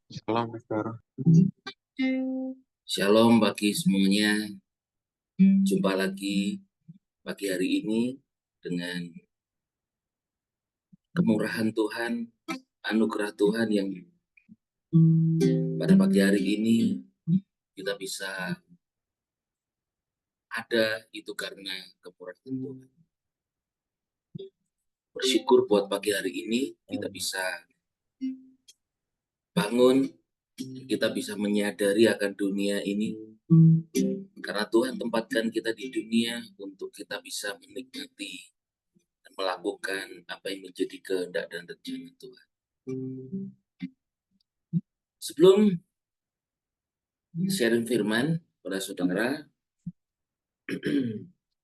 Salam, Mister. Shalom bagi semuanya. Jumpa lagi pagi hari ini dengan kemurahan Tuhan, anugerah Tuhan yang pada pagi hari ini kita bisa ada itu karena kemurahan Tuhan. Bersyukur buat pagi hari ini kita bisa bangun, kita bisa menyadari akan dunia ini karena Tuhan tempatkan kita di dunia untuk kita bisa menikmati dan melakukan apa yang menjadi kehendak dan rencana Tuhan. Sebelum sharing firman pada saudara,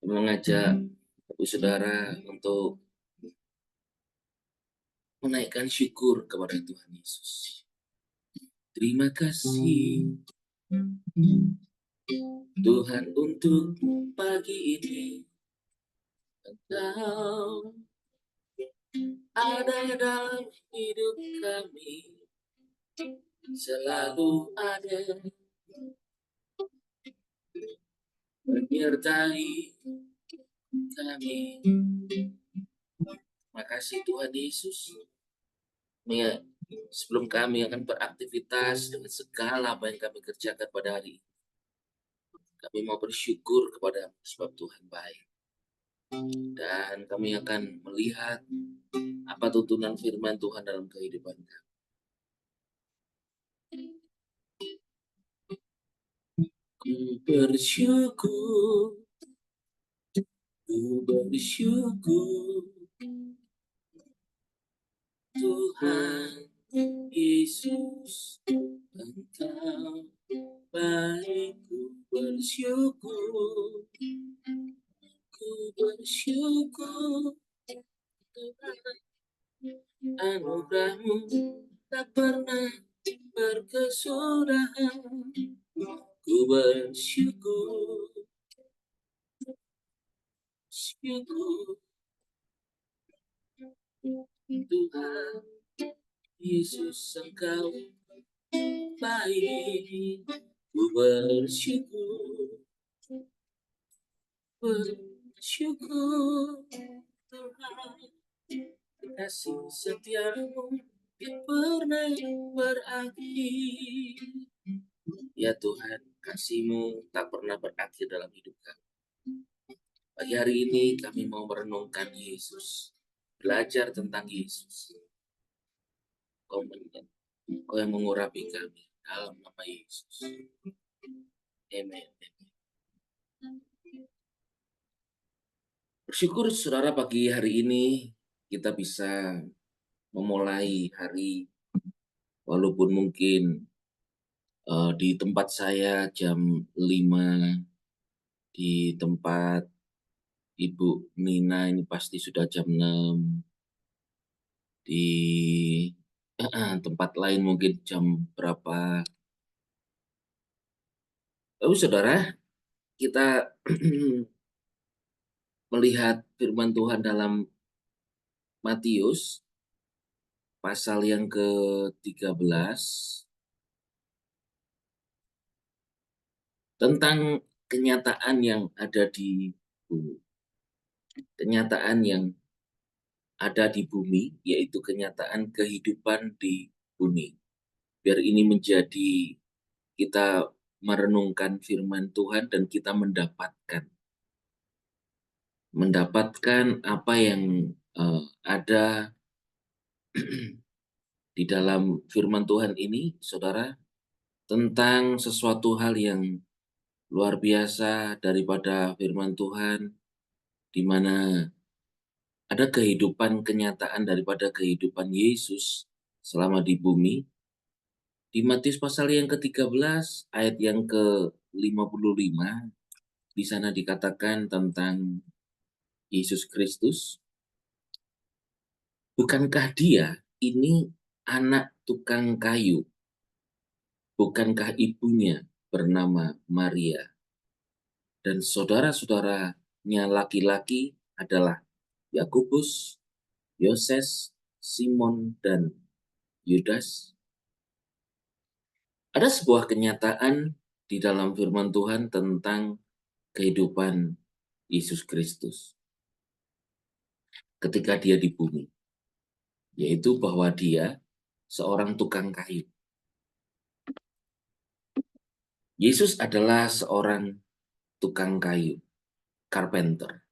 mengajak saudara untuk menaikkan syukur kepada Tuhan Yesus. Terima kasih Tuhan untuk pagi ini. Engkau ada dalam hidup kami, selalu ada menyertai kami. Terima kasih Tuhan Yesus. Sebelum kami akan beraktivitas dengan segala apa yang kami kerjakan pada hari ini, kami mau bersyukur kepada sebab Tuhan baik. Dan kami akan melihat apa tuntunan firman Tuhan dalam kehidupan kami. Ku bersyukur, ku bersyukur, Tuhan Yesus, Engkau baik. Ku bersyukur, ku bersyukur, Tuhan anugerahmu tak pernah berkesudahan. Ku bersyukur, syukur Tuhan Yesus, Engkau baik. Ku bersyukur, bersyukur Tuhan, kasih setiamu tak pernah berakhir. Ya Tuhan, kasih-Mu tak pernah berakhir dalam hidup kami. Pagi hari ini kami mau merenungkan Yesus, belajar tentang Yesus. Kau yang mengurapi kami dalam nama Yesus. Amen. Bersyukur saudara pagi hari ini kita bisa memulai hari walaupun mungkin di tempat saya jam 5, di tempat Ibu Nina ini pasti sudah jam 6, di tempat lain mungkin jam berapa. Lalu saudara, kita melihat firman Tuhan dalam Matius pasal yang ke-13 tentang kenyataan yang ada di bumi. Kenyataan yang ada di bumi, yaitu kenyataan kehidupan di bumi. Biar ini menjadi kita merenungkan firman Tuhan dan kita mendapatkan apa yang ada di dalam firman Tuhan ini, saudara, tentang sesuatu hal yang luar biasa daripada firman Tuhan, di mana ada kehidupan kenyataan daripada kehidupan Yesus selama di bumi. Di Matius pasal yang ke-13 ayat yang ke-55, di sana dikatakan tentang Yesus Kristus. Bukankah dia ini anak tukang kayu? Bukankah ibunya bernama Maria? Dan saudara-saudaranya laki-laki adalah Yakobus, Yoses, Simon, dan Yudas. Ada sebuah kenyataan di dalam firman Tuhan tentang kehidupan Yesus Kristus ketika dia di bumi, yaitu bahwa dia seorang tukang kayu. Yesus adalah seorang tukang kayu, carpenter.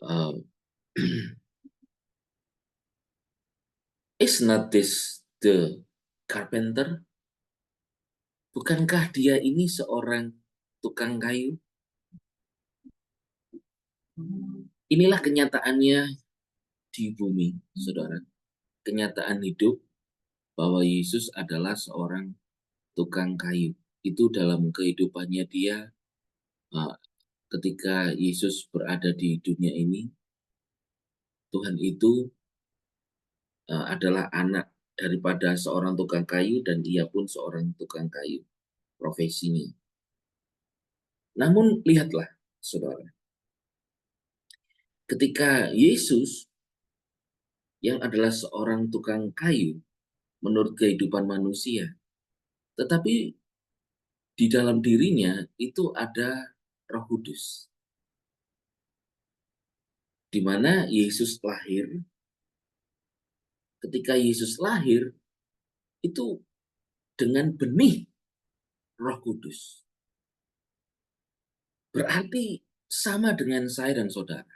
Uh, is not this the carpenter? Bukankah dia ini seorang tukang kayu? Inilah kenyataannya di bumi, saudara. Kenyataan hidup bahwa Yesus adalah seorang tukang kayu. Itu dalam kehidupannya dia ketika Yesus berada di dunia ini. Tuhan itu adalah anak daripada seorang tukang kayu dan dia pun seorang tukang kayu profesinya. Namun lihatlah, saudara. Ketika Yesus yang adalah seorang tukang kayu menurut kehidupan manusia, tetapi di dalam dirinya itu ada Roh Kudus. Di mana Yesus lahir, ketika Yesus lahir, itu dengan benih Roh Kudus. Berarti sama dengan saya dan saudara.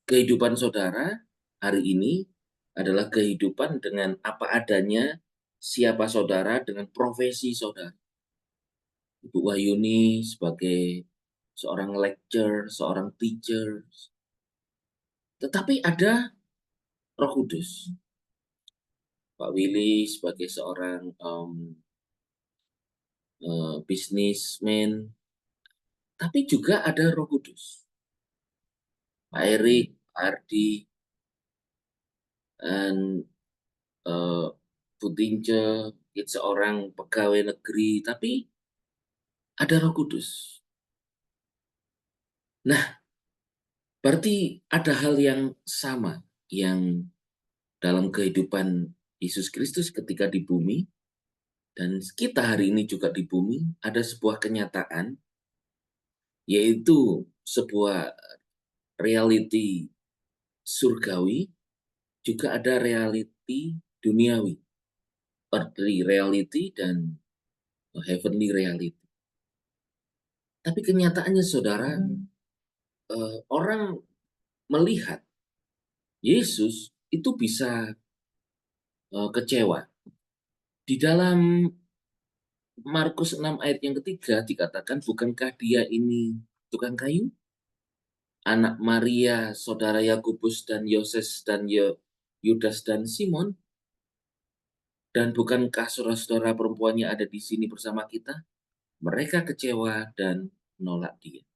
Kehidupan saudara hari ini adalah kehidupan dengan apa adanya, siapa saudara dengan profesi saudara. Ibu Wahyuni sebagai seorang lecturer, seorang teacher. Tetapi ada Roh Kudus. Pak Willy sebagai seorang businessman, tapi juga ada Roh Kudus. Pak Erik, Pak Ardi, dan Bu Tince, seorang pegawai negeri, tapi ada Roh Kudus. Nah, berarti ada hal yang sama yang dalam kehidupan Yesus Kristus ketika di bumi, dan kita hari ini juga di bumi, ada sebuah kenyataan, yaitu sebuah reality surgawi, juga ada reality duniawi, earthly reality dan heavenly reality. Tapi kenyataannya saudara, orang melihat Yesus itu bisa kecewa. Di dalam Markus 6 ayat yang ketiga dikatakan, bukankah dia ini tukang kayu? Anak Maria, saudara Yakobus dan Yoses dan Yudas dan Simon? Dan bukankah saudara-saudara perempuannya ada di sini bersama kita? Mereka kecewa dan menolak dia.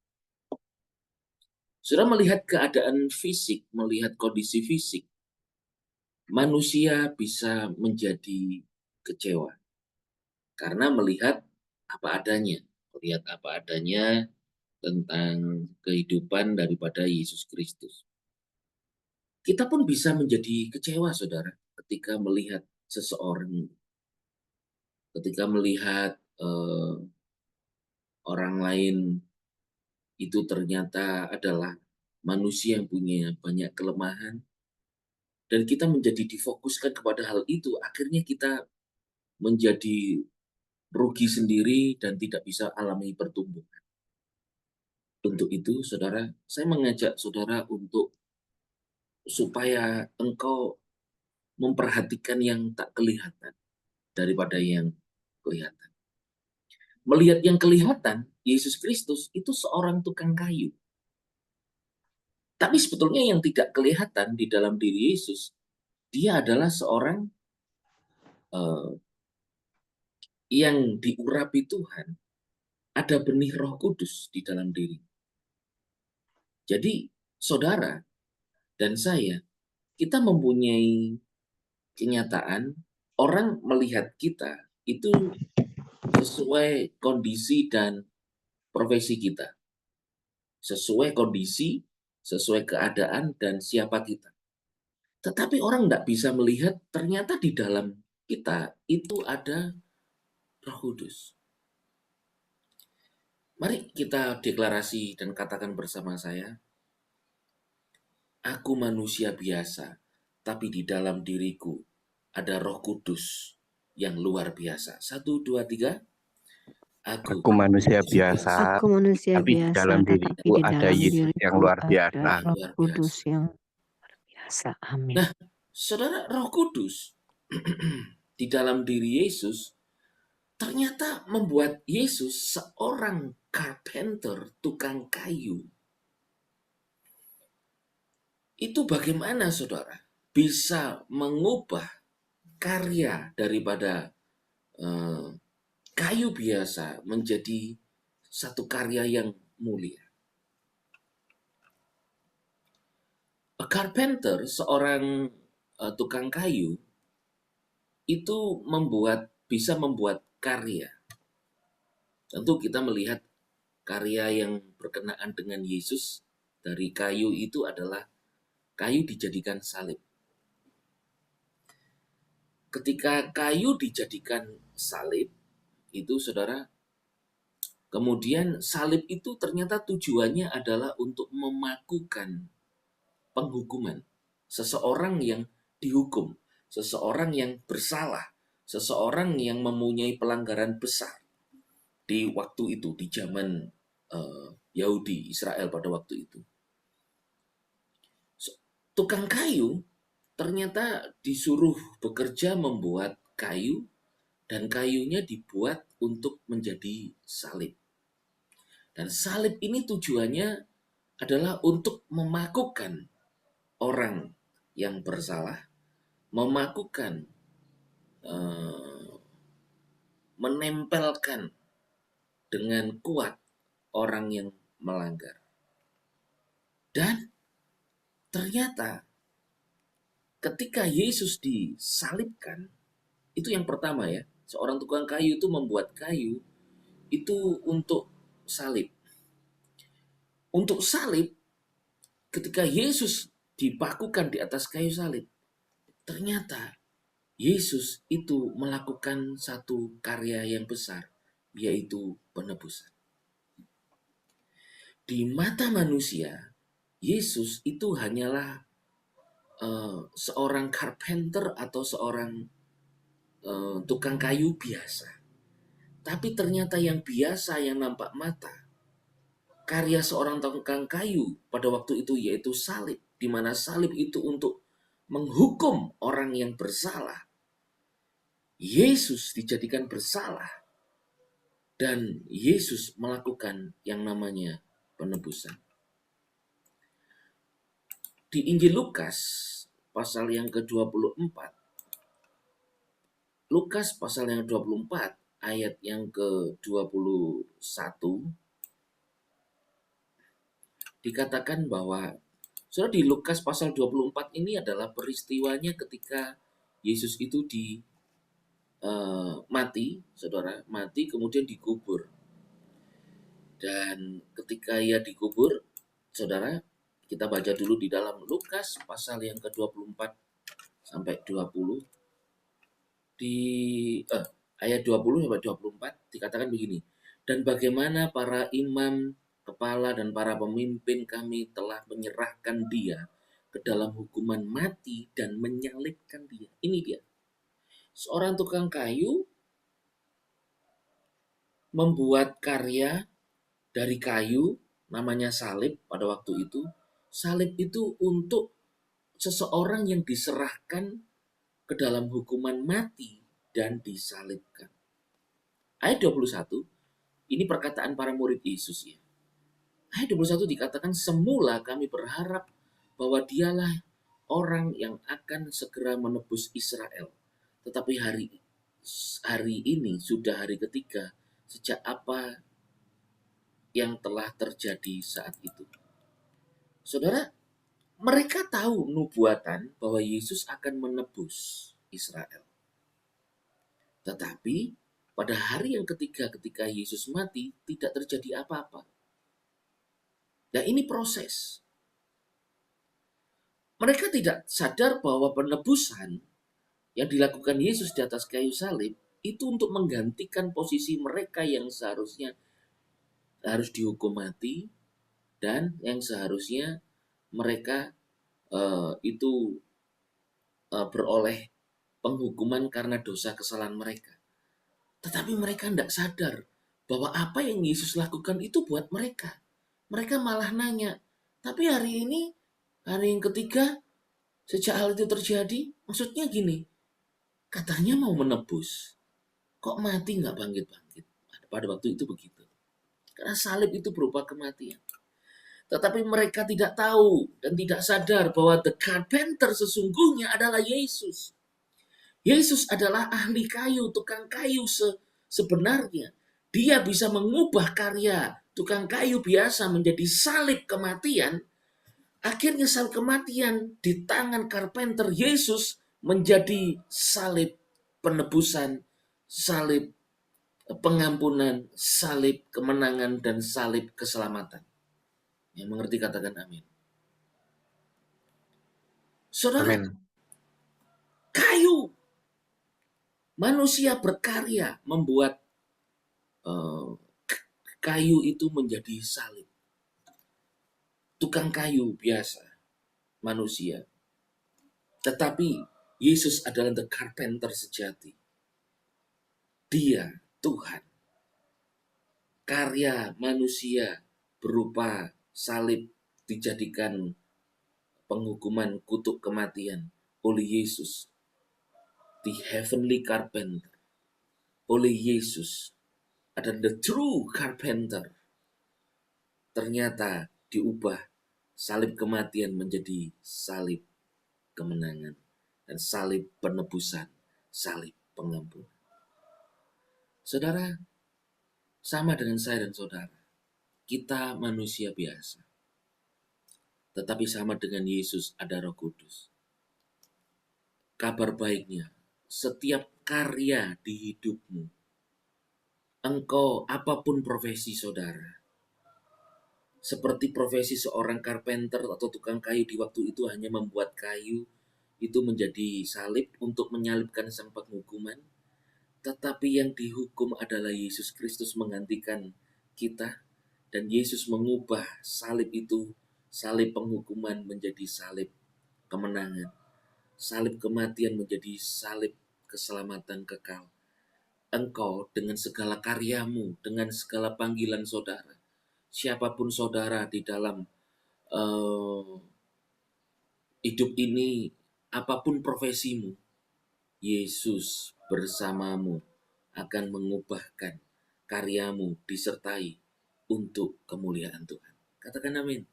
Saudara melihat keadaan fisik, melihat kondisi fisik, manusia bisa menjadi kecewa. Karena melihat apa adanya. Melihat apa adanya tentang kehidupan daripada Yesus Kristus. Kita pun bisa menjadi kecewa, saudara, ketika melihat seseorang, ketika melihat orang lain itu ternyata adalah manusia yang punya banyak kelemahan, dan kita menjadi difokuskan kepada hal itu, akhirnya kita menjadi rugi sendiri dan tidak bisa alami pertumbuhan. Untuk itu, saudara, saya mengajak saudara untuk supaya engkau memperhatikan yang tak kelihatan daripada yang kelihatan. Melihat yang kelihatan, Yesus Kristus itu seorang tukang kayu. Tapi sebetulnya yang tidak kelihatan di dalam diri Yesus, dia adalah seorang yang diurapi Tuhan, ada benih Roh Kudus di dalam diri. Jadi, saudara dan saya, kita mempunyai kenyataan, orang melihat kita itu sesuai kondisi dan profesi kita. Sesuai kondisi, sesuai keadaan, dan siapa kita. Tetapi orang tidak bisa melihat ternyata di dalam kita itu ada Roh Kudus. Mari kita deklarasi dan katakan bersama saya, aku manusia biasa, tapi di dalam diriku ada Roh Kudus yang luar biasa. 1, 2, 3. Aku Aku manusia manusia biasa, biasa, Aku manusia tapi di biasa, dalam tetapi diriku di ada dalam Yesus yang diriku luar ada biasa. Roh luar Kudus biasa. yang luar biasa. Amin. Nah, saudara, Roh Kudus di dalam diri Yesus ternyata membuat Yesus seorang carpenter, tukang kayu. Itu bagaimana saudara bisa mengubah karya daripada kayu biasa menjadi satu karya yang mulia. A carpenter, seorang tukang kayu, itu bisa membuat karya. Tentu kita melihat karya yang berkenaan dengan Yesus dari kayu itu adalah kayu dijadikan salib. Ketika kayu dijadikan salib, itu saudara, kemudian salib itu ternyata tujuannya adalah untuk memakukan penghukuman. Seseorang yang dihukum, seseorang yang bersalah, seseorang yang mempunyai pelanggaran besar di waktu itu, di zaman Yahudi, Israel pada waktu itu. Tukang kayu ternyata disuruh bekerja membuat kayu, dan kayunya dibuat untuk menjadi salib. Dan salib ini tujuannya adalah untuk memakukan orang yang bersalah, memakukan, menempelkan dengan kuat orang yang melanggar. Dan ternyata ketika Yesus disalibkan, itu yang pertama ya, seorang tukang kayu itu membuat kayu itu untuk salib. Untuk salib, ketika Yesus dipakukan di atas kayu salib, ternyata Yesus itu melakukan satu karya yang besar, yaitu penebusan. Di mata manusia, Yesus itu hanyalah seorang carpenter atau seorang tukang kayu biasa. Tapi ternyata yang biasa, yang nampak mata, karya seorang tukang kayu pada waktu itu yaitu salib, di mana salib itu untuk menghukum orang yang bersalah. Yesus dijadikan bersalah dan Yesus melakukan yang namanya penebusan. Di Injil Lukas pasal yang ke-24, Lukas pasal yang 24 ayat yang ke-21 dikatakan bahwa saudara, di Lukas pasal 24 ini adalah peristiwanya ketika Yesus itu mati, saudara, mati kemudian dikubur. Dan ketika ia dikubur, saudara, kita baca dulu di dalam Lukas pasal yang ke-24 sampai 20. Di ayat 20 sampai 24 dikatakan begini. Dan bagaimana para imam, kepala, dan para pemimpin kami telah menyerahkan dia ke dalam hukuman mati dan menyalibkan dia. Ini dia. Seorang tukang kayu membuat karya dari kayu, namanya salib pada waktu itu. Salib itu untuk seseorang yang diserahkan ke dalam hukuman mati dan disalibkan. Ayat 21, ini perkataan para murid Yesus ya. Ayat 21 dikatakan, semula kami berharap bahwa dialah orang yang akan segera menebus Israel. Tetapi hari ini sudah hari ketiga sejak apa yang telah terjadi saat itu. Saudara, mereka tahu nubuatan bahwa Yesus akan menebus Israel. Tetapi pada hari yang ketiga ketika Yesus mati, tidak terjadi apa-apa. Nah, ini proses. Mereka tidak sadar bahwa penebusan yang dilakukan Yesus di atas kayu salib itu untuk menggantikan posisi mereka yang seharusnya harus dihukum mati dan yang seharusnya mereka itu beroleh penghukuman karena dosa kesalahan mereka. Tetapi mereka tidak sadar bahwa apa yang Yesus lakukan itu buat mereka. Mereka malah nanya, tapi hari ini, hari yang ketiga, sejak hal itu terjadi, maksudnya gini, katanya mau menebus, kok mati nggak bangkit-bangkit? Pada waktu itu begitu. Karena salib itu berupa kematian. Tetapi mereka tidak tahu dan tidak sadar bahwa the carpenter sesungguhnya adalah Yesus. Yesus adalah ahli kayu, tukang kayu sebenarnya. Dia bisa mengubah karya tukang kayu biasa menjadi salib kematian. Akhirnya salib kematian di tangan carpenter Yesus menjadi salib penebusan, salib pengampunan, salib kemenangan, dan salib keselamatan. Yang mengerti katakan amin. Saudara, Amin. kayu. Manusia berkarya membuat kayu itu menjadi salib. Tukang kayu biasa, manusia. Tetapi Yesus adalah the carpenter sejati. Dia Tuhan. Karya manusia berupa salib dijadikan penghukuman kutuk kematian oleh Yesus. The heavenly carpenter. Oleh Yesus adalah the true carpenter. Ternyata diubah salib kematian menjadi salib kemenangan dan salib penebusan, salib pengampunan. Saudara, sama dengan saya dan saudara, kita manusia biasa. Tetapi sama dengan Yesus ada Roh Kudus. Kabar baiknya, setiap karya di hidupmu, engkau apapun profesi saudara, seperti profesi seorang carpenter atau tukang kayu di waktu itu hanya membuat kayu itu menjadi salib untuk menyalibkan sang penghukuman, tetapi yang dihukum adalah Yesus Kristus menggantikan kita, dan Yesus mengubah salib itu, salib penghukuman menjadi salib kemenangan, salib kematian menjadi salib keselamatan kekal. Engkau dengan segala karyamu, dengan segala panggilan saudara, siapapun saudara di dalam hidup ini, apapun profesimu, Yesus bersamamu akan mengubahkan karyamu disertai untuk kemuliaan Tuhan. Katakan amin.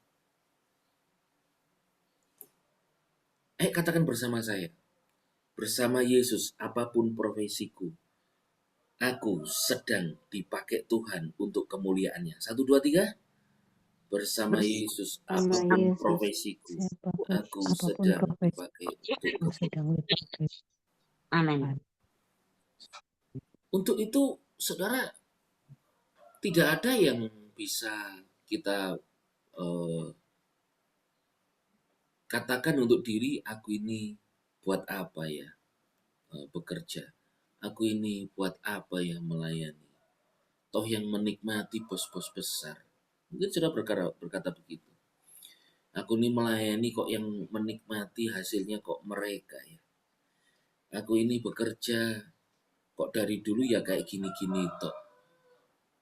Katakan bersama saya. Bersama Yesus, apapun profesiku, aku sedang dipakai Tuhan untuk kemuliaannya. 1, 2, 3. Bersama Yesus, apapun profesiku, aku sedang dipakai untuk kemuliaan. Amin. Untuk itu, saudara, tidak ada yang bisa kita katakan untuk diri, aku ini buat apa ya bekerja, aku ini buat apa ya melayani, toh yang menikmati bos-bos besar. Mungkin sudah berkata begitu, aku ini melayani kok yang menikmati hasilnya kok mereka ya, aku ini bekerja kok dari dulu ya kayak gini-gini toh,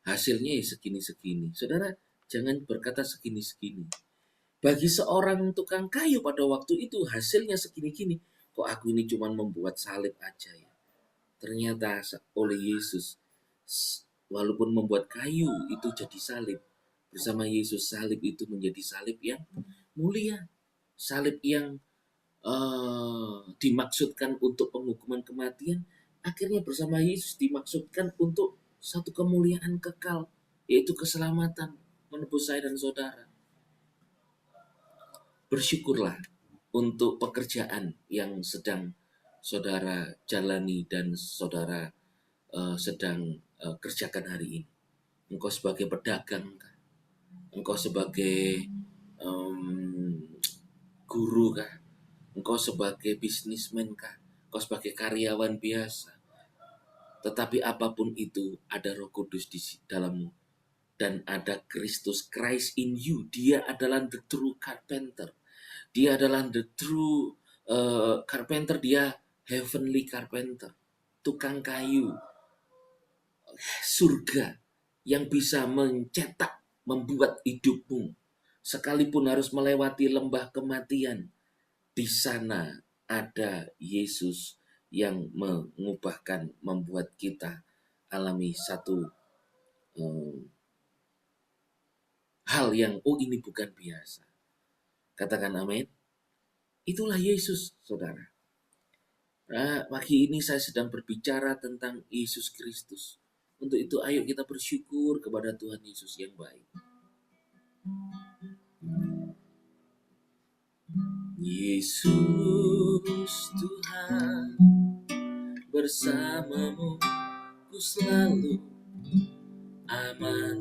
hasilnya ya segini-segini. Saudara, jangan berkata segini-segini. Bagi seorang tukang kayu pada waktu itu hasilnya segini-gini. Kok aku ini cuma membuat salib aja ya. Ternyata oleh Yesus, walaupun membuat kayu itu jadi salib, bersama Yesus salib itu menjadi salib yang mulia. Salib yang dimaksudkan untuk penghukuman kematian, akhirnya bersama Yesus dimaksudkan untuk satu kemuliaan kekal, yaitu keselamatan, menebus saya dan saudara. Bersyukurlah untuk pekerjaan yang sedang saudara jalani dan saudara sedang kerjakan hari ini. Engkau sebagai pedagang, engkau sebagai guru kah, engkau sebagai bisnismen kah, kau sebagai karyawan biasa. Tetapi apapun itu, ada Roh Kudus di dalammu. Dan ada Kristus, Christ in you. Dia adalah the true carpenter. Dia adalah the true carpenter. Dia heavenly carpenter. Tukang kayu. Surga yang bisa mencetak, membuat hidupmu. Sekalipun harus melewati lembah kematian. Di sana ada Yesus yang mengubahkan, membuat kita alami satu hal yang, ini bukan biasa. Katakan amin. Itulah Yesus, saudara. Pagi ini saya sedang berbicara tentang Yesus Kristus. Untuk itu ayo kita bersyukur kepada Tuhan Yesus yang baik. Yesus Tuhan, bersamamu ku selalu aman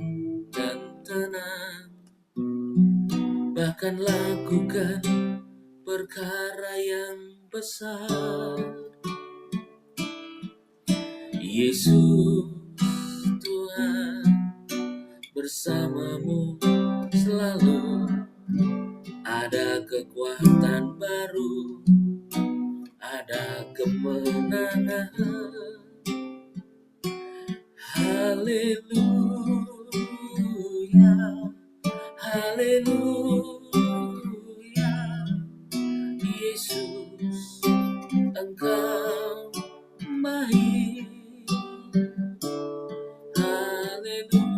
dan tenang. Bahkan lakukan perkara yang besar. Yesus Tuhan, bersamamu selalu ada kekuatan baru, ada kemenangan. Haleluya, haleluya. Yesus, Engkau baik. Haleluya,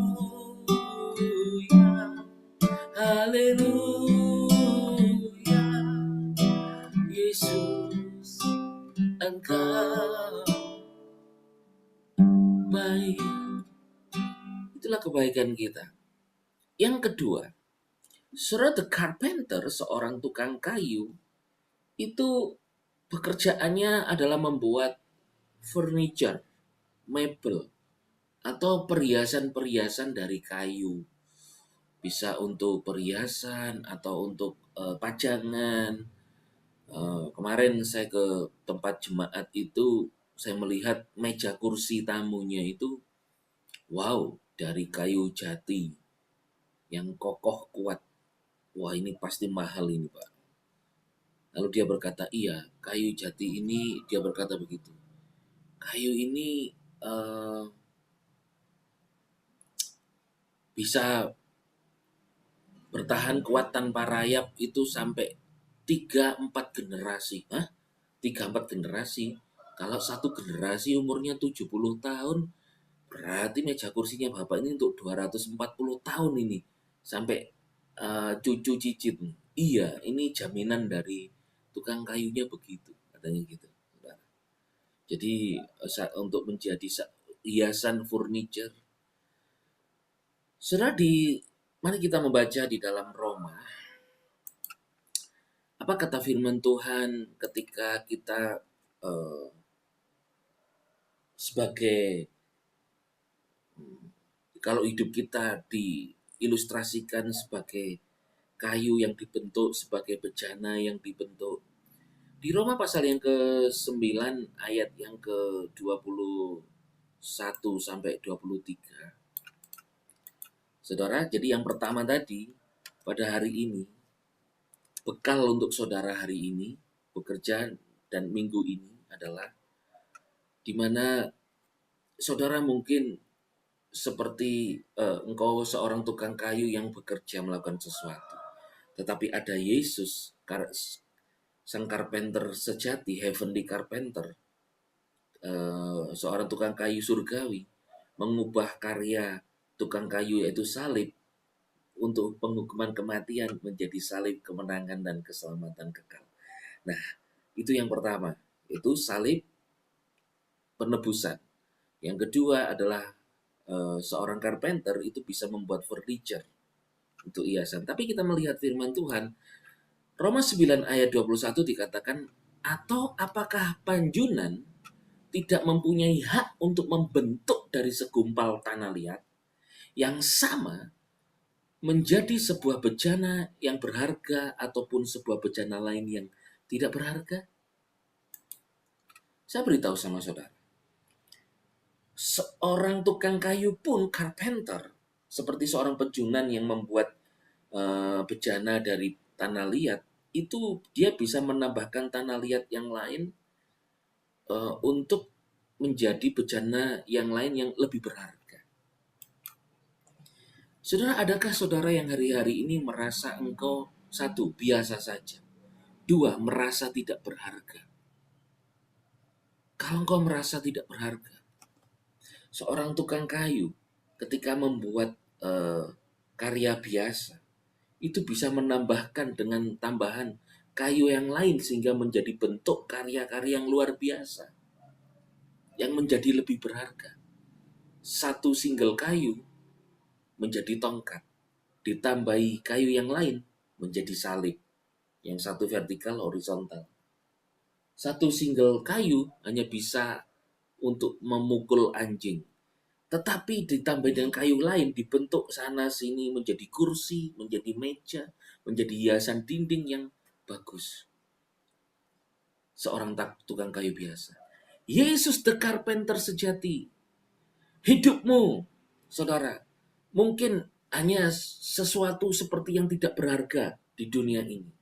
haleluya. Yesus, Engkau baik. Itulah kebaikan kita. Yang kedua, saudara, the carpenter, seorang tukang kayu, itu pekerjaannya adalah membuat furniture, mebel, atau perhiasan-perhiasan dari kayu. Bisa untuk perhiasan atau untuk pajangan. Kemarin saya ke tempat jemaat itu, saya melihat meja kursi tamunya itu, wow, dari kayu jati yang kokoh kuat. Wah, ini pasti mahal ini, Pak. Lalu dia berkata, iya, kayu jati ini, dia berkata begitu. Kayu ini bisa bertahan kuat tanpa rayap itu sampai 3-4 generasi. 3-4 generasi. Kalau satu generasi umurnya 70 tahun, berarti meja kursinya Bapak ini untuk 240 tahun ini. Sampai cucu cicit. Iya, ini jaminan dari tukang kayunya begitu. Katanya gitu. Jadi untuk menjadi hiasan furniture. Mari kita membaca di dalam Roma. Apa kata firman Tuhan ketika kita sebagai, kalau hidup kita diilustrasikan sebagai kayu yang dibentuk, sebagai bejana yang dibentuk. Di Roma pasal yang ke-9 ayat yang ke-21 sampai 23. Saudara, jadi yang pertama tadi, pada hari ini, bekal untuk saudara hari ini, bekerja dan minggu ini adalah di mana saudara mungkin seperti engkau seorang tukang kayu yang bekerja melakukan sesuatu. Tetapi ada Yesus, sang carpenter sejati, heavenly carpenter, seorang tukang kayu surgawi, mengubah karya tukang kayu yaitu salib untuk penghukuman kematian menjadi salib kemenangan dan keselamatan kekal. Nah, itu yang pertama, itu salib penebusan. Yang kedua adalah seorang carpenter itu bisa membuat furniture untuk hiasan. Tapi kita melihat firman Tuhan, Roma 9 ayat 21 dikatakan, atau apakah panjunan tidak mempunyai hak untuk membentuk dari segumpal tanah liat yang sama menjadi sebuah bejana yang berharga ataupun sebuah bejana lain yang tidak berharga? Saya beritahu sama saudara, seorang tukang kayu pun carpenter, seperti seorang pejunan yang membuat bejana dari tanah liat, itu dia bisa menambahkan tanah liat yang lain untuk menjadi bejana yang lain yang lebih berharga. Saudara, adakah saudara yang hari-hari ini merasa engkau satu, biasa saja, dua, merasa tidak berharga? Kalau engkau merasa tidak berharga, seorang tukang kayu ketika membuat karya biasa, itu bisa menambahkan dengan tambahan kayu yang lain sehingga menjadi bentuk karya-karya yang luar biasa, yang menjadi lebih berharga. Satu single kayu menjadi tongkat, ditambahi kayu yang lain menjadi salib, yang satu vertikal, horizontal. Satu single kayu hanya bisa untuk memukul anjing, tetapi ditambah dengan kayu lain dibentuk sana sini menjadi kursi, menjadi meja, menjadi hiasan dinding yang bagus. Seorang tukang kayu biasa. Yesus the carpenter sejati. Hidupmu, saudara, mungkin hanya sesuatu seperti yang tidak berharga di dunia ini.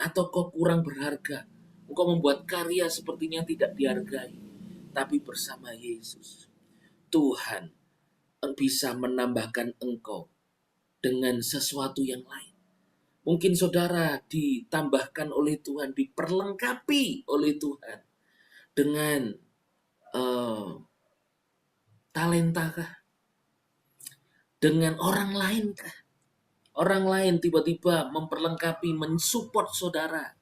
Atau kau kurang berharga. Engkau membuat karya sepertinya tidak dihargai. Tapi bersama Yesus, Tuhan bisa menambahkan engkau dengan sesuatu yang lain. Mungkin saudara ditambahkan oleh Tuhan, diperlengkapi oleh Tuhan dengan talenta kah? Dengan orang lain kah? Orang lain tiba-tiba memperlengkapi, mensupport saudara.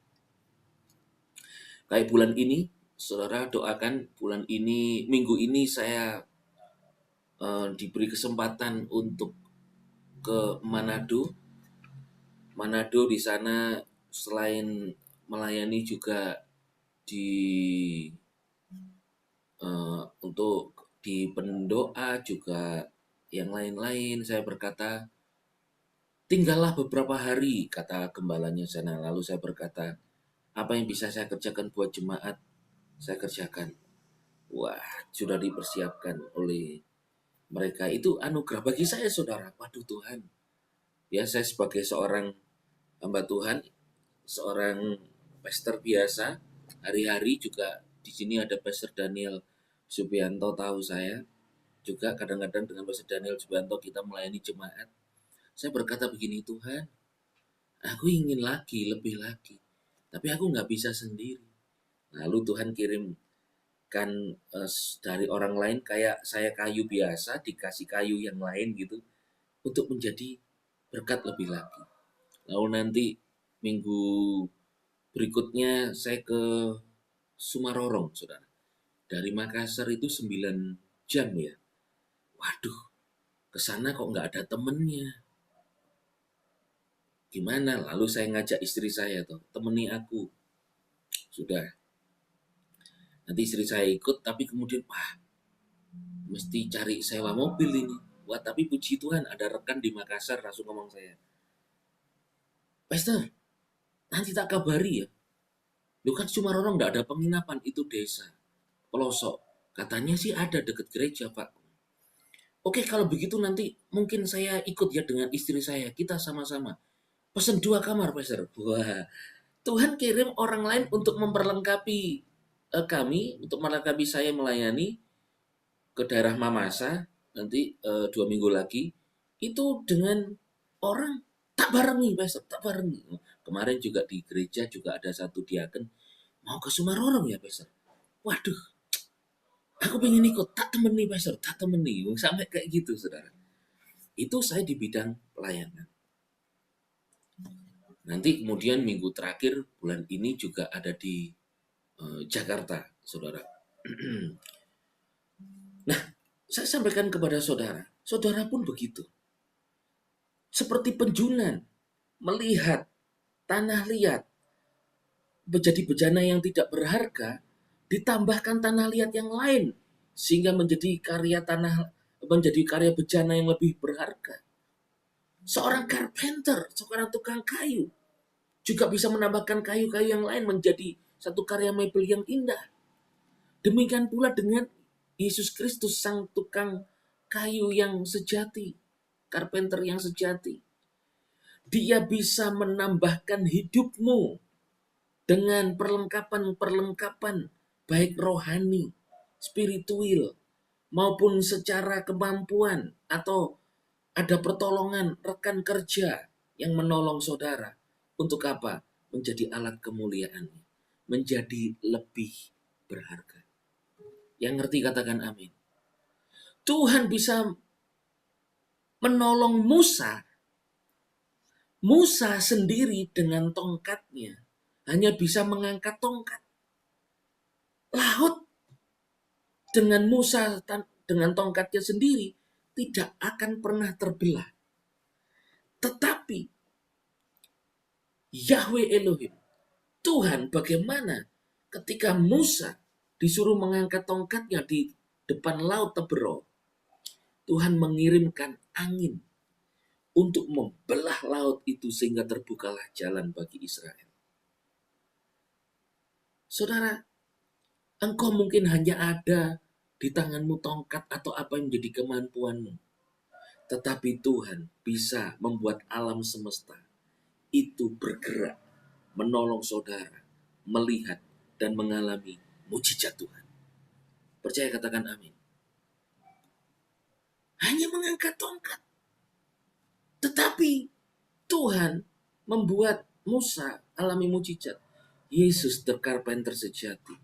Kayak bulan ini, saudara doakan bulan ini, minggu ini saya diberi kesempatan untuk ke Manado. Manado di sana selain melayani juga untuk di pendoa juga yang lain-lain. Saya berkata, tinggallah beberapa hari, kata gembalanya sana. Lalu saya berkata, apa yang bisa saya kerjakan buat jemaat, saya kerjakan. Wah, sudah dipersiapkan oleh mereka. Itu anugerah bagi saya, saudara. Waduh Tuhan. Ya, saya sebagai seorang hamba Tuhan, seorang pastor biasa, hari-hari juga di sini ada Pastor Daniel Subianto, tahu saya. Juga kadang-kadang dengan Pastor Daniel Subianto kita melayani jemaat. Saya berkata begini, Tuhan, aku ingin lagi, lebih lagi. Tapi aku nggak bisa sendiri. Lalu Tuhan kirimkan dari orang lain, kayak saya kayu biasa, dikasih kayu yang lain gitu, untuk menjadi berkat lebih lagi. Lalu nanti minggu berikutnya saya ke Sumarorong, saudara. Dari Makassar itu 9 jam ya. Waduh, ke sana kok nggak ada temennya. Gimana? Lalu saya ngajak istri saya tuh, temani aku. Sudah. Nanti istri saya ikut, tapi kemudian, wah, mesti cari sewa mobil ini. Wah, tapi puji Tuhan ada rekan di Makassar langsung ngomong saya, Pastor, nanti tak kabari ya. Lu kan Sumarorong nggak ada penginapan, itu desa, pelosok. Katanya sih ada deket gereja, Pak. Oke, kalau begitu nanti mungkin saya ikut ya dengan istri saya. Kita sama-sama. Pesen 2 kamar, Pastor. Wah, Tuhan kirim orang lain untuk memperlengkapi kami, untuk melengkapi saya melayani ke daerah Mamasa, nanti 2 minggu lagi. Itu dengan orang tak barengi, Pastor, tak barengi. Kemarin juga di gereja juga ada satu diaken, mau ke Sumarorong ya, Pastor. Waduh, aku pengen ikut, tak temeni Pastor, tak temeni. Sampai kayak gitu, saudara. Itu saya di bidang pelayanan. Nanti kemudian minggu terakhir bulan ini juga ada di Jakarta, saudara. Nah, saya sampaikan kepada saudara, saudara pun begitu. Seperti penjunan, melihat tanah liat menjadi bejana yang tidak berharga, ditambahkan tanah liat yang lain, sehingga menjadi karya bejana yang lebih berharga. Seorang carpenter, seorang tukang kayu, juga bisa menambahkan kayu-kayu yang lain menjadi satu karya mebel yang indah. Demikian pula dengan Yesus Kristus, sang tukang kayu yang sejati, carpenter yang sejati. Dia bisa menambahkan hidupmu dengan perlengkapan-perlengkapan baik rohani, spiritual, maupun secara kemampuan, atau ada pertolongan rekan kerja yang menolong saudara. Untuk apa? Menjadi alat kemuliaan, menjadi lebih berharga. Yang ngerti katakan amin. Tuhan bisa menolong Musa. Musa sendiri dengan tongkatnya hanya bisa mengangkat tongkat. Laut dengan Musa dengan tongkatnya sendiri tidak akan pernah terbelah. Tetapi Yahweh Elohim, Tuhan, bagaimana ketika Musa disuruh mengangkat tongkatnya di depan laut Teberau, Tuhan mengirimkan angin untuk membelah laut itu sehingga terbukalah jalan bagi Israel. Saudara, engkau mungkin hanya ada di tanganmu tongkat atau apa yang menjadi kemampuanmu. Tetapi Tuhan bisa membuat alam semesta itu bergerak, menolong saudara, melihat dan mengalami mujizat Tuhan. Percaya katakan amin. Hanya mengangkat tongkat. Tetapi Tuhan membuat Musa alami mujizat. Yesus the carpenter sejati.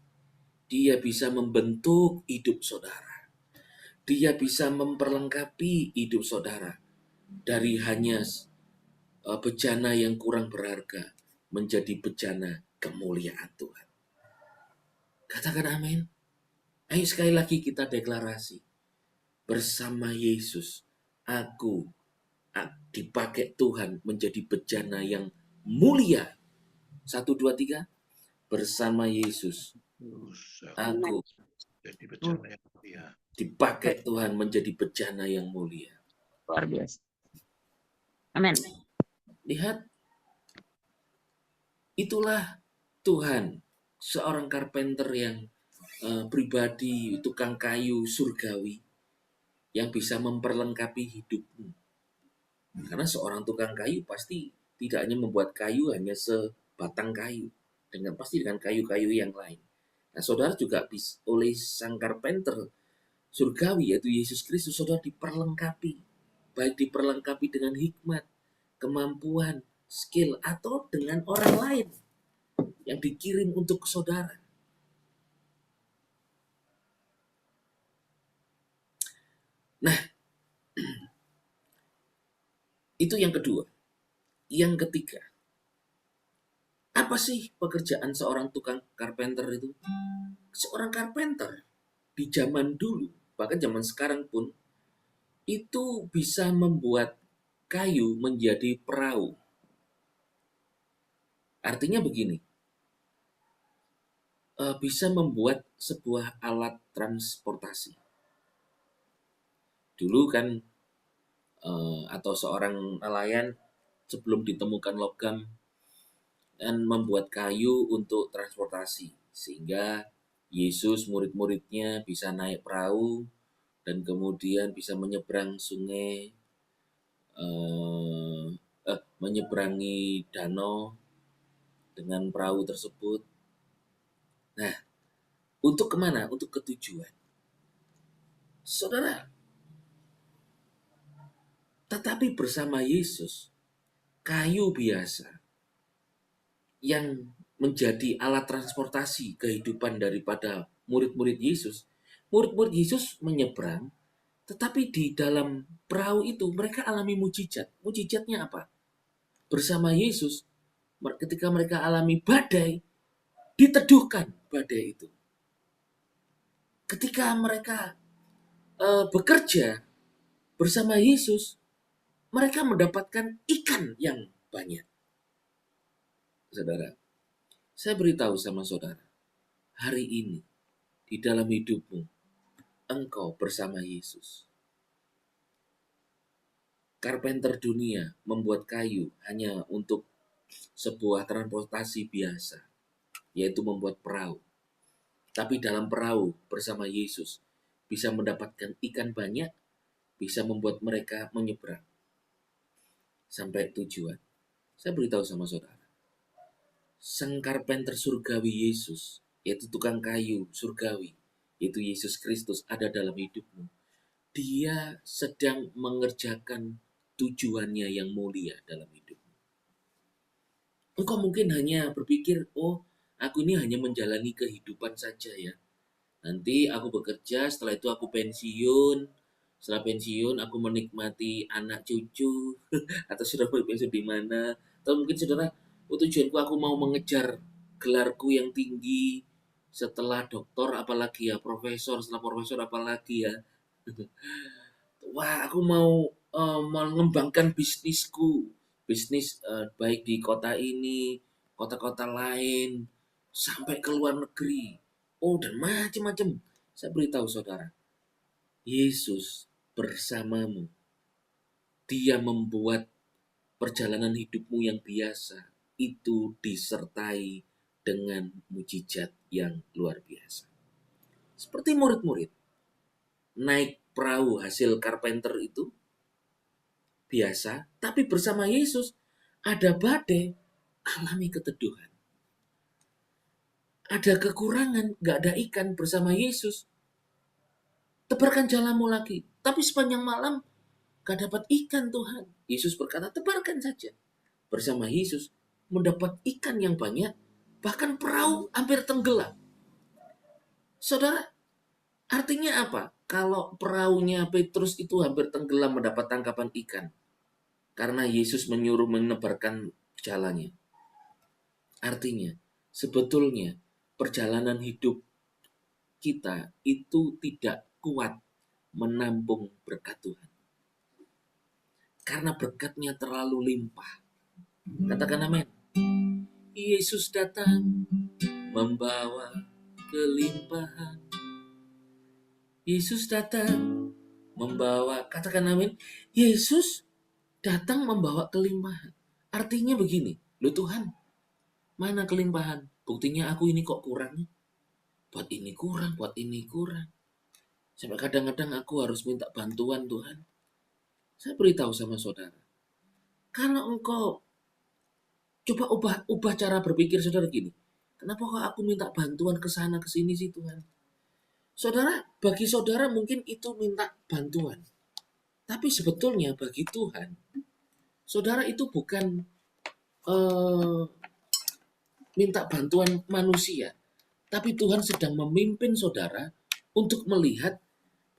Dia bisa membentuk hidup saudara. Dia bisa memperlengkapi hidup saudara. Dari hanya bejana yang kurang berharga menjadi bejana kemuliaan Tuhan. Katakan amin. Ayo sekali lagi kita deklarasi. Bersama Yesus, aku dipakai Tuhan menjadi bejana yang mulia. 1, 2, 3. Bersama Yesus, aku jadi bejana yang mulia. Dipakai Tuhan menjadi bejana yang mulia. Luar biasa. Amin. Lihat, itulah Tuhan, seorang carpenter yang pribadi, tukang kayu surgawi, yang bisa memperlengkapi hidupmu. Karena seorang tukang kayu pasti tidak hanya membuat kayu hanya sebatang kayu, pasti dengan kayu-kayu yang lain. Nah, saudara juga oleh sang carpenter surgawi, yaitu Yesus Kristus, saudara diperlengkapi. Baik diperlengkapi dengan hikmat, kemampuan, skill, atau dengan orang lain yang dikirim untuk saudara. Nah, itu yang kedua. Yang ketiga, apa sih pekerjaan seorang tukang carpenter itu? Seorang carpenter di zaman dulu, bahkan zaman sekarang pun, itu bisa membuat kayu menjadi perahu. Artinya begini, bisa membuat sebuah alat transportasi. Dulu kan, atau seorang nelayan sebelum ditemukan logam dan membuat kayu untuk transportasi, sehingga Yesus, murid-muridnya bisa naik perahu dan kemudian bisa menyeberang sungai, menyeberangi danau dengan perahu tersebut. Nah, untuk kemana? Untuk ketujuan. Saudara, tetapi bersama Yesus, kayu biasa yang menjadi alat transportasi kehidupan daripada murid-murid Yesus menyeberang, tetapi di dalam perahu itu mereka alami mujizat. Mujizatnya apa? Bersama Yesus, ketika mereka alami badai, diteduhkan badai itu. Ketika mereka bekerja bersama Yesus, mereka mendapatkan ikan yang banyak. Saudara, saya beritahu sama saudara, hari ini di dalam hidupmu, engkau bersama Yesus. Carpenter dunia membuat kayu hanya untuk sebuah transportasi biasa, yaitu membuat perahu. Tapi dalam perahu bersama Yesus bisa mendapatkan ikan banyak, bisa membuat mereka menyeberang sampai tujuan. Saya beritahu sama saudara, sang karpenter surgawi Yesus, yaitu tukang kayu surgawi, yaitu Yesus Kristus ada dalam hidupmu. Dia sedang mengerjakan tujuannya yang mulia dalam hidupmu. Engkau mungkin hanya berpikir, oh aku ini hanya menjalani kehidupan saja ya. Nanti aku bekerja, setelah itu aku pensiun. Setelah pensiun aku menikmati anak cucu atau sudah pensiun di mana. Atau mungkin saudara, oh, tujuanku aku mau mengejar gelarku yang tinggi. Setelah doktor apalagi ya, profesor, setelah profesor apalagi ya. Wah, aku mau mengembangkan bisnisku. Bisnis baik di kota ini, kota-kota lain, sampai ke luar negeri. Oh, dan macam-macam. Saya beritahu saudara, Yesus bersamamu. Dia membuat perjalanan hidupmu yang biasa itu disertai dengan mujizat yang luar biasa. Seperti murid-murid naik perahu hasil carpenter itu biasa, tapi bersama Yesus ada badai, alami keteduhan. Ada kekurangan, gak ada ikan bersama Yesus. Tebarkan jalamu lagi. Tapi sepanjang malam gak dapat ikan Tuhan. Yesus berkata, tebarkan saja. Bersama Yesus mendapat ikan yang banyak, bahkan perahu hampir tenggelam. Saudara, artinya apa? Kalau perahunya Petrus itu hampir tenggelam mendapat tangkapan ikan. Karena Yesus menyuruh menebarkan jalannya. Artinya, sebetulnya perjalanan hidup kita itu tidak kuat menampung berkat Tuhan. Karena berkatnya terlalu limpah. Katakan amin. Yesus datang membawa kelimpahan. Yesus datang membawa, katakan amin. Yesus datang membawa kelimpahan. Artinya begini, loh Tuhan, mana kelimpahan? Buktinya aku ini kok kurang. Buat ini kurang, buat ini kurang. Sampai kadang-kadang aku harus minta bantuan Tuhan. Saya beritahu sama saudara, kalau engkau coba ubah cara berpikir saudara gini, kenapa kok aku minta bantuan ke sana ke sini sih Tuhan? Saudara, bagi saudara mungkin itu minta bantuan. Tapi sebetulnya bagi Tuhan, saudara itu bukan minta bantuan manusia. Tapi Tuhan sedang memimpin saudara untuk melihat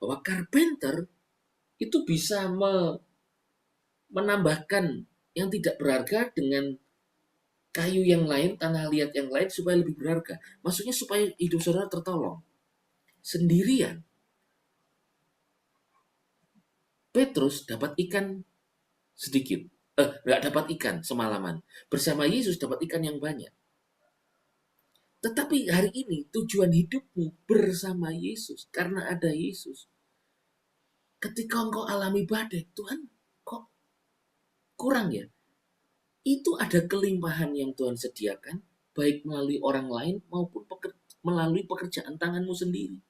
bahwa carpenter itu bisa menambahkan yang tidak berharga dengan kayu yang lain, tanah liat yang lain supaya lebih berharga. Maksudnya supaya hidup saudara tertolong. Sendirian, Petrus dapat ikan sedikit. Nggak dapat ikan semalaman. Bersama Yesus dapat ikan yang banyak. Tetapi hari ini tujuan hidupmu bersama Yesus. Karena ada Yesus. Ketika engkau alami badai, Tuhan kok kurang ya? Itu ada kelimpahan yang Tuhan sediakan. Baik melalui orang lain maupun melalui pekerjaan tanganmu sendiri.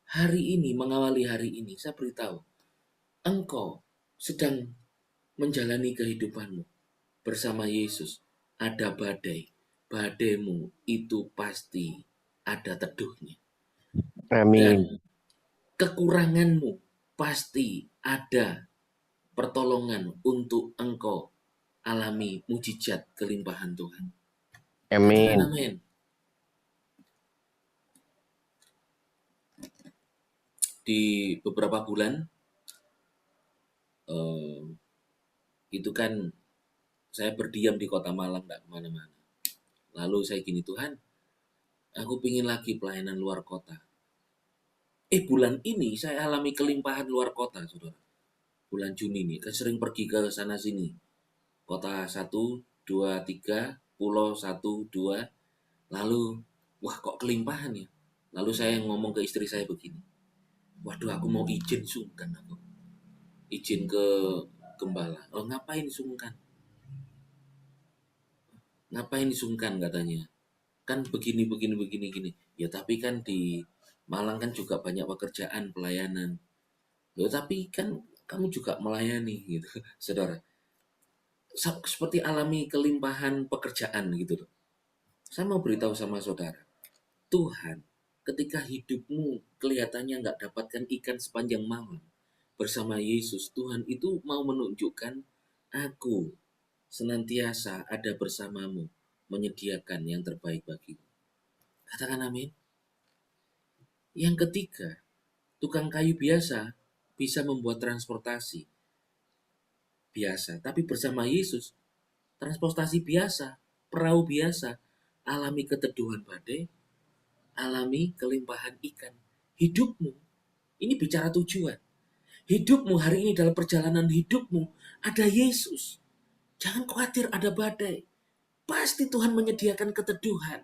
Hari ini, mengawali hari ini, saya beritahu. Engkau sedang menjalani kehidupanmu bersama Yesus. Ada badai. Badaimu itu pasti ada teduhnya. Amin. Dan kekuranganmu pasti ada pertolongan untuk engkau alami mujizat kelimpahan Tuhan. Amin. Amin. Di beberapa bulan itu kan saya berdiam di kota Malang, nggak kemana-mana. Lalu saya gini, Tuhan, aku pingin lagi pelayanan luar kota. Bulan ini saya alami kelimpahan luar kota, saudara. Bulan Juni ini, kan sering pergi ke sana sini. Kota 1, 2, 3, pulau 1, 2. Lalu, wah kok kelimpahan ya. Lalu saya ngomong ke istri saya begini. Waduh, aku mau izin sungkan aku. Izin ke gembala. Oh, ngapain sungkan? Ngapain disungkan katanya? Kan begini. Ya tapi kan di Malang kan juga banyak pekerjaan pelayanan. Ya tapi kan kamu juga melayani gitu, saudara. Seperti alami kelimpahan pekerjaan gitu loh. Saya mau beritahu sama saudara, Tuhan ketika hidupmu kelihatannya nggak dapatkan ikan sepanjang malam bersama Yesus, Tuhan itu mau menunjukkan aku senantiasa ada bersamamu, menyediakan yang terbaik bagimu. Katakan amin. Yang ketiga, tukang kayu biasa bisa membuat transportasi biasa, tapi bersama Yesus, transportasi biasa, perahu biasa, alami keteduhan badai, alami kelimpahan ikan. Hidupmu, ini bicara tujuan. Hidupmu hari ini dalam perjalanan hidupmu, ada Yesus. Jangan khawatir ada badai. Pasti Tuhan menyediakan keteduhan.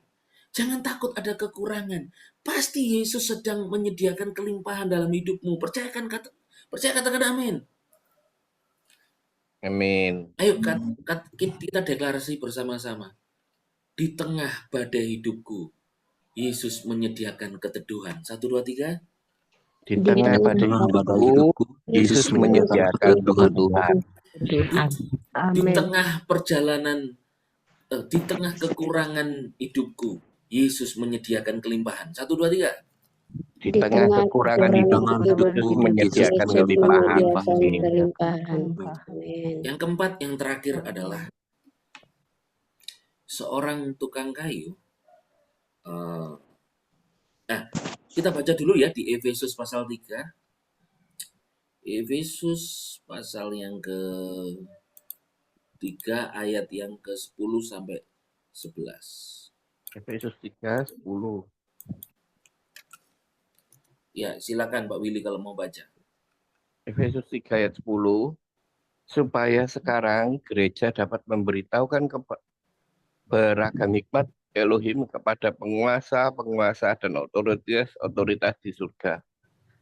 Jangan takut ada kekurangan. Pasti Yesus sedang menyediakan kelimpahan dalam hidupmu. Percaya katakan amin. Amin. Ayo kita deklarasi bersama-sama. Di tengah badai hidupku, Yesus menyediakan keteduhan. 1, 2, 3. Di tengah badai hidupku, Yesus menyediakan kebutuhan. Di tengah perjalanan, di tengah kekurangan hidupku, Yesus menyediakan kelimpahan. 1, 2, 3. Di tengah kekurangan hidupku, Yesus menyediakan kelimpahan. Amin. Yang keempat, yang terakhir adalah seorang tukang kayu. Nah, kita baca dulu ya di Efesus pasal 3. Efesus pasal yang ke-3 ayat yang ke-10 sampai 11. Efesus 3:10. Ya, silakan Pak Willy kalau mau baca. Efesus 3 ayat 10. Supaya sekarang gereja dapat memberitahukan beragam hikmat Elohim kepada penguasa dan otoritas di surga.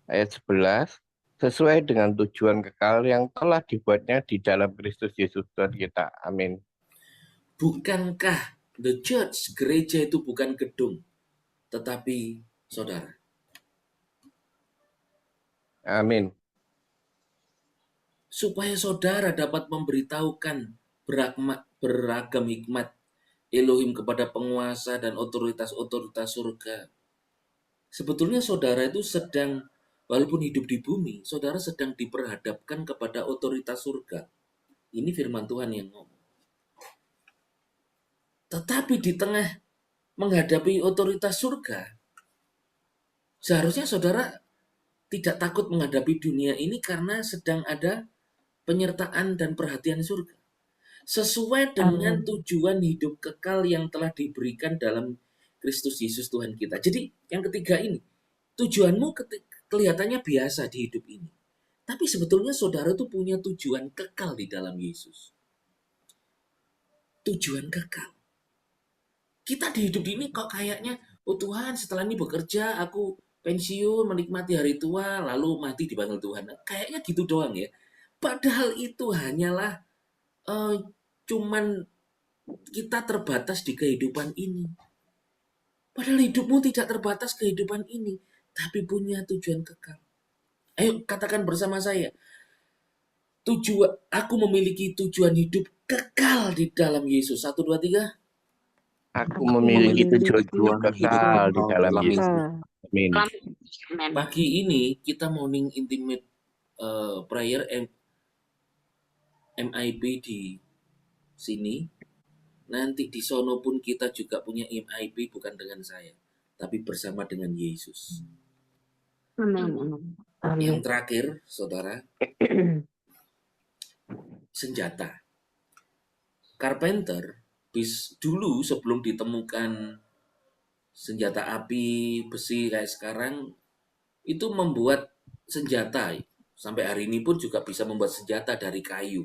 Ayat 11. Sesuai dengan tujuan kekal yang telah dibuatnya di dalam Kristus Yesus Tuhan kita. Amin. Bukankah the church, gereja itu bukan gedung, tetapi saudara? Amin. Supaya saudara dapat memberitahukan beragam hikmat Elohim kepada penguasa dan otoritas-otoritas surga. Sebetulnya saudara itu sedang, walaupun hidup di bumi, saudara sedang diperhadapkan kepada otoritas surga. Ini firman Tuhan yang ngomong. Tetapi di tengah menghadapi otoritas surga, seharusnya saudara tidak takut menghadapi dunia ini karena sedang ada penyertaan dan perhatian surga. Sesuai dengan tujuan hidup kekal yang telah diberikan dalam Kristus Yesus Tuhan kita. Jadi yang ketiga ini, tujuanmu kelihatannya biasa di hidup ini. Tapi sebetulnya saudara itu punya tujuan kekal di dalam Yesus. Tujuan kekal. Kita di hidup ini kok kayaknya, oh Tuhan setelah ini bekerja, aku pensiun, menikmati hari tua, lalu mati dipanggil Tuhan. Kayaknya gitu doang ya. Padahal itu hanyalah cuman kita terbatas di kehidupan ini. Padahal hidupmu tidak terbatas kehidupan ini, tapi punya tujuan kekal. Ayo katakan bersama saya. Aku memiliki tujuan hidup kekal di dalam Yesus. 1, 2, 3. Aku memiliki tujuan hidup kekal di dalam Yesus. Amin. Pagi ini kita morning intimate prayer MIP di sini. Nanti di sono pun kita juga punya MIP, bukan dengan saya, tapi bersama dengan Yesus. Yang terakhir, saudara, senjata. Carpenter dulu sebelum ditemukan senjata api, besi kayak sekarang, itu membuat senjata. Sampai hari ini pun juga bisa membuat senjata dari kayu.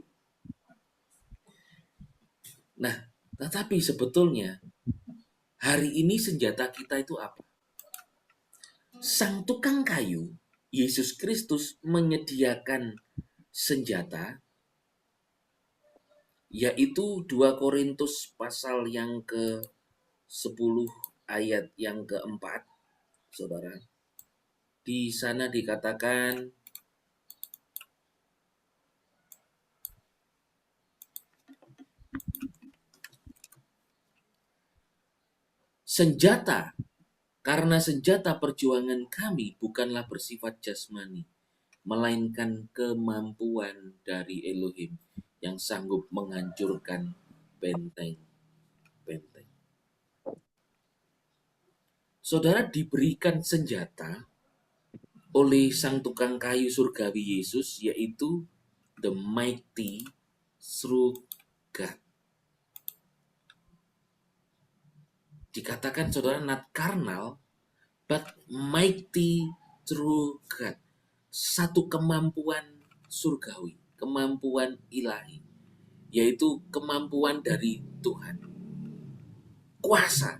Nah, tetapi sebetulnya hari ini senjata kita itu apa? Sang tukang kayu, Yesus Kristus, menyediakan senjata, yaitu 2 Korintus pasal yang ke-10 ayat yang ke-4. saudara. Di sana dikatakan senjata, karena senjata perjuangan kami bukanlah bersifat jasmani, melainkan kemampuan dari Elohim yang sanggup menghancurkan benteng-benteng. Saudara diberikan senjata oleh sang tukang kayu surgawi Yesus, yaitu the mighty through God. Dikatakan saudara not carnal, but mighty through God. Satu kemampuan surgawi, kemampuan ilahi, yaitu kemampuan dari Tuhan. Kuasa.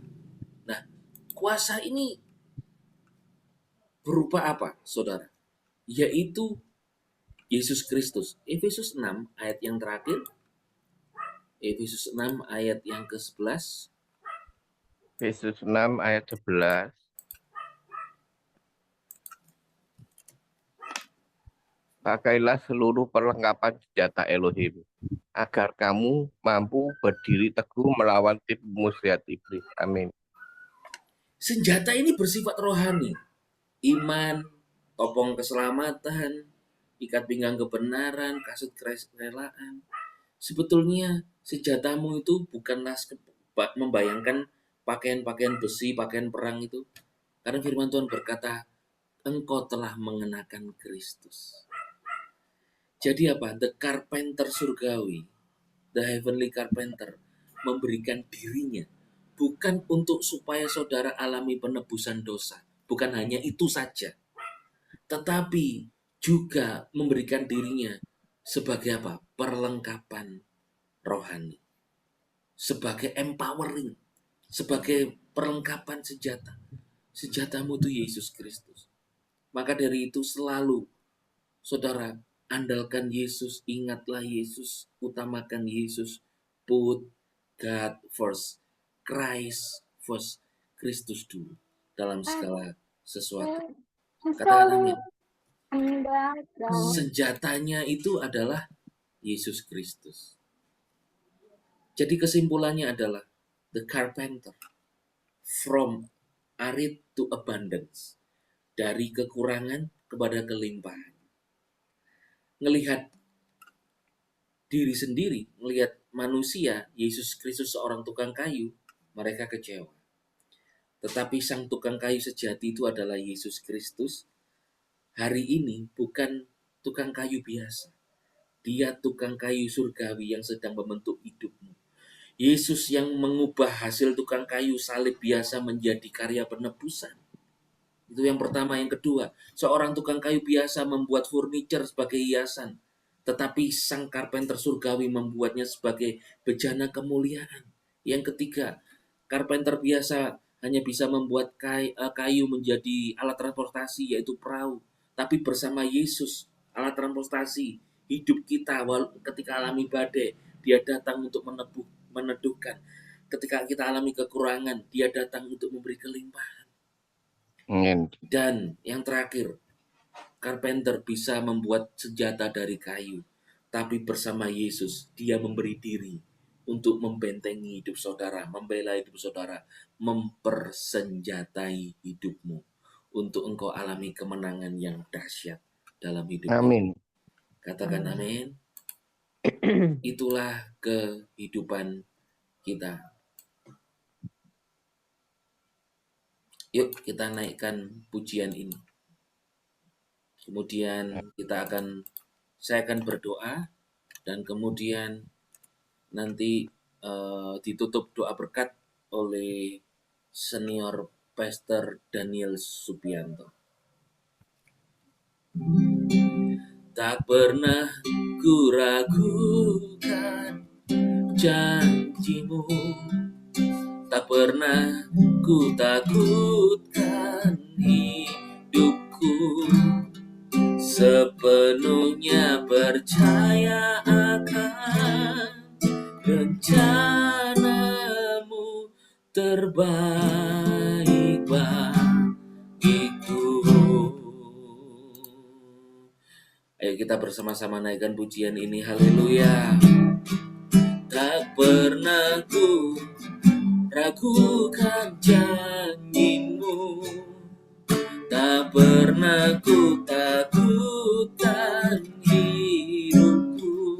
Nah, kuasa ini berupa apa, saudara? Yaitu Yesus Kristus. Efesus 6 ayat yang terakhir. Efesus 6 ayat yang ke-11. Efesus 6 ayat 11. Pakailah seluruh perlengkapan senjata Elohim, agar kamu mampu berdiri teguh melawan tipu muslihat iblis. Amin. Senjata ini bersifat rohani. Iman, topong keselamatan, ikat pinggang kebenaran, kasut kerelaan. Sebetulnya senjatamu itu bukanlah membayangkan pakaian-pakaian besi, pakaian perang itu. Karena firman Tuhan berkata, engkau telah mengenakan Kristus. Jadi apa? The carpenter surgawi, the heavenly carpenter, memberikan dirinya bukan untuk supaya saudara alami penebusan dosa. Bukan hanya itu saja. Tetapi juga memberikan dirinya sebagai apa? Perlengkapan rohani. Sebagai empowering. Sebagai perlengkapan senjata. Senjatamu itu Yesus Kristus. Maka dari itu selalu, saudara, andalkan Yesus, ingatlah Yesus, utamakan Yesus. Put God first. Christ first. Kristus dulu dalam segala sesuatu. Katakan amin. Senjatanya itu adalah Yesus Kristus. Jadi kesimpulannya adalah the carpenter from arid to abundance. Dari kekurangan kepada kelimpahan. Ngelihat diri sendiri, melihat manusia, Yesus Kristus seorang tukang kayu, mereka kecewa. Tetapi sang tukang kayu sejati itu adalah Yesus Kristus. Hari ini bukan tukang kayu biasa. Dia tukang kayu surgawi yang sedang membentuk hidupmu. Yesus yang mengubah hasil tukang kayu salib biasa menjadi karya penebusan. Itu yang pertama. Yang kedua, seorang tukang kayu biasa membuat furniture sebagai hiasan. Tetapi sang carpenter surgawi membuatnya sebagai bejana kemuliaan. Yang ketiga, carpenter biasa hanya bisa membuat kayu menjadi alat transportasi, yaitu perahu. Tapi bersama Yesus, alat transportasi hidup kita ketika alami badai, dia datang untuk meneduhkan. Ketika kita alami kekurangan, dia datang untuk memberi kelimpahan. Amin. Dan yang terakhir, carpenter bisa membuat senjata dari kayu. Tapi bersama Yesus, dia memberi diri untuk membentengi hidup saudara, membela hidup saudara, mempersenjatai hidupmu. Untuk engkau alami kemenangan yang dahsyat dalam hidupmu. Amin. Katakan amin. Itulah kehidupan kita. Yuk kita naikkan pujian ini. Kemudian saya akan berdoa, dan kemudian nanti ditutup doa berkat oleh senior Pastor Daniel Subianto. Tak pernah ku ragukan janjimu, tak pernah ku takutkan hidupku, sepenuhnya percaya akan rencanamu terbaik bagi Ayo kita bersama-sama naikkan pujian ini. Haleluya. Tak pernah ku ragukan janjimu, tak pernah ku takutkan hidupku,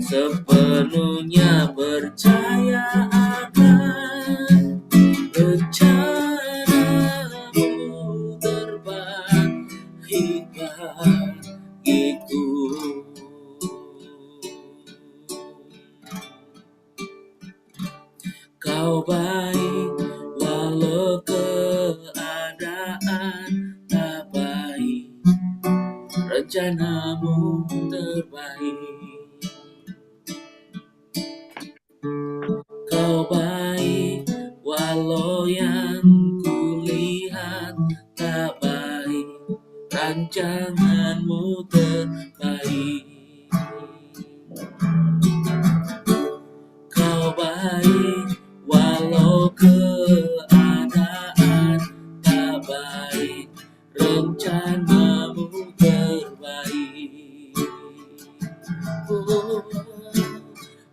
sepenuhnya percaya akan rencanamu terbaik bagiku. Kau baik walau keadaan tak baik, rencanamu terbaik. Kau baik walau yang kulihat tak baik, rancanganmu terbaik. Kau baik walau keadaan tak baik, rencanamu terbaik.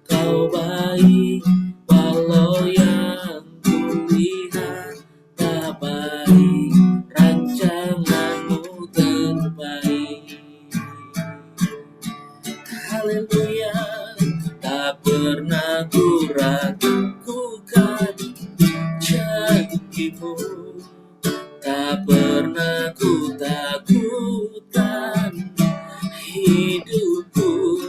Kau baik walau yang kulihat tak baik, rancanganmu terbaik. Haleluya. Tak pernah ku ragukan janjimu, tak pernah ku takutkan hidupku,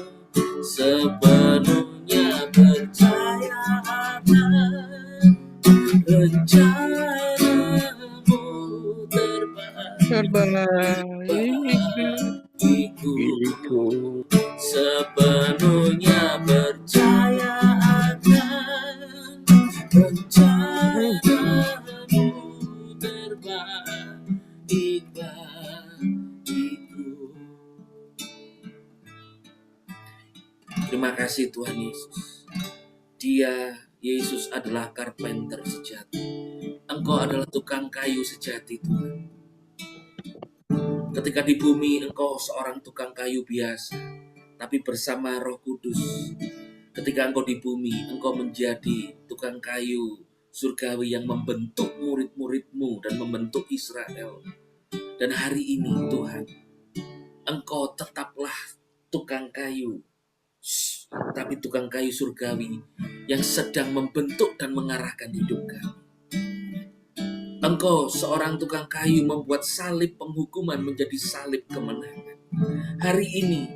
sepenuhnya percaya akan rencanamu terbaik bagiku, sepenuhnya percaya akan rencanamu terbaik bagiku. Terima kasih Tuhan Yesus. Dia, Yesus adalah karpenter sejati. Engkau adalah tukang kayu sejati Tuhan. Ketika di bumi engkau seorang tukang kayu biasa, tapi bersama Roh Kudus, ketika engkau di bumi, engkau menjadi tukang kayu surgawi yang membentuk murid-muridmu dan membentuk Israel. Dan hari ini Tuhan, engkau tetaplah tukang kayu, tapi tukang kayu surgawi yang sedang membentuk dan mengarahkan hidup kami. Engkau seorang tukang kayu membuat salib penghukuman menjadi salib kemenangan. Hari ini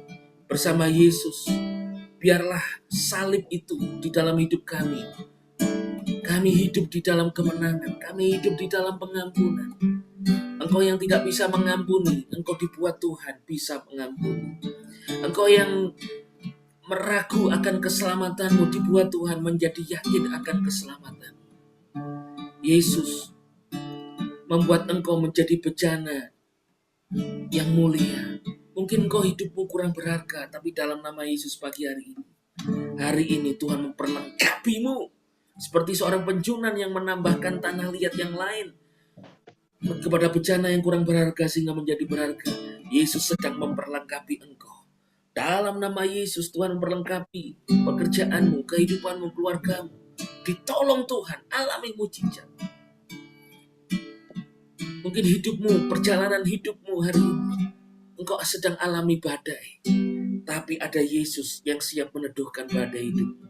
bersama Yesus, biarlah salib itu di dalam hidup kami. Kami hidup di dalam kemenangan, kami hidup di dalam pengampunan. Engkau yang tidak bisa mengampuni, engkau dibuat Tuhan bisa mengampuni. Engkau yang meragu akan keselamatanmu, dibuat Tuhan menjadi yakin akan keselamatanmu. Yesus membuat engkau menjadi bejana yang mulia. Mungkin engkau hidupmu kurang berharga, tapi dalam nama Yesus pagi hari ini Tuhan memperlengkapimu seperti seorang penjunan yang menambahkan tanah liat yang lain kepada bejana yang kurang berharga sehingga menjadi berharga. Yesus sedang memperlengkapi engkau. Dalam nama Yesus Tuhan memperlengkapi pekerjaanmu, kehidupanmu, keluargamu. Ditolong Tuhan, alami mujizat. Mungkin hidupmu, perjalanan hidupmu hari ini, engkau sedang alami badai. Tapi ada Yesus yang siap meneduhkan badai hidupmu.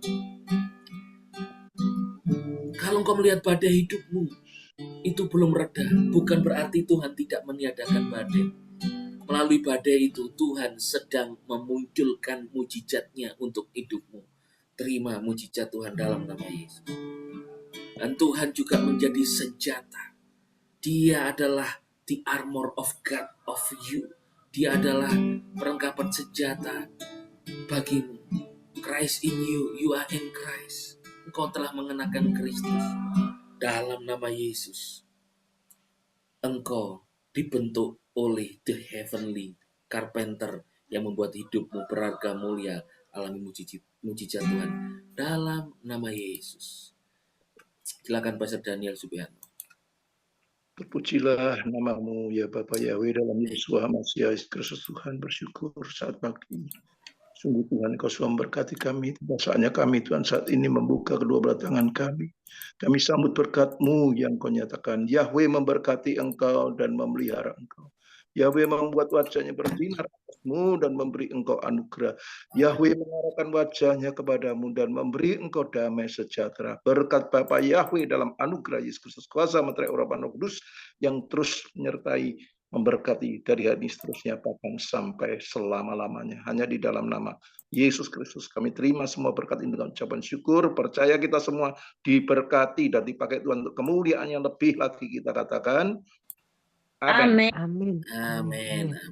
Kalau engkau melihat badai hidupmu, itu belum reda, bukan berarti Tuhan tidak meniadakan badai. Melalui badai itu, Tuhan sedang memunculkan mujizatnya untuk hidupmu. Terima mujizat Tuhan dalam nama Yesus. Dan Tuhan juga menjadi senjata. Dia adalah the armor of God of you. Dia adalah perlengkapan senjata bagimu. Christ in you, you are in Christ. Engkau telah mengenakan Kristus. Dalam nama Yesus, engkau dibentuk oleh the heavenly carpenter yang membuat hidupmu berharga mulia, alami mujizat Tuhan. Dalam nama Yesus. Silakan Pastor Daniel Subianto. Terpujilah namamu ya Bapa Yahweh dalam Yesus Masias Kristus Tuhan, bersyukur saat pagi. Sungguh Tuhan Engkau sudah memberkati kami. Saatnya kami Tuhan saat ini membuka kedua belah tangan kami. Kami sambut berkat-Mu yang Kau nyatakan. Yahweh memberkati Engkau dan memelihara Engkau. Yahweh membuat wajahnya bersinar atasmu dan memberi engkau anugerah. Yahweh mengarahkan wajahnya kepadamu dan memberi engkau damai sejahtera. Berkat Bapa Yahweh dalam anugerah Yesus Kristus, kuasa meterai Roh Kudus yang terus menyertai, memberkati dari hari ini seterusnya bahkan sampai selama-lamanya. Hanya di dalam nama Yesus Kristus kami terima semua berkat ini dengan ucapan syukur. Percaya kita semua diberkati dan dipakai Tuhan untuk kemuliaan yang lebih lagi, kita katakan amin. Amin. Amin. Amin.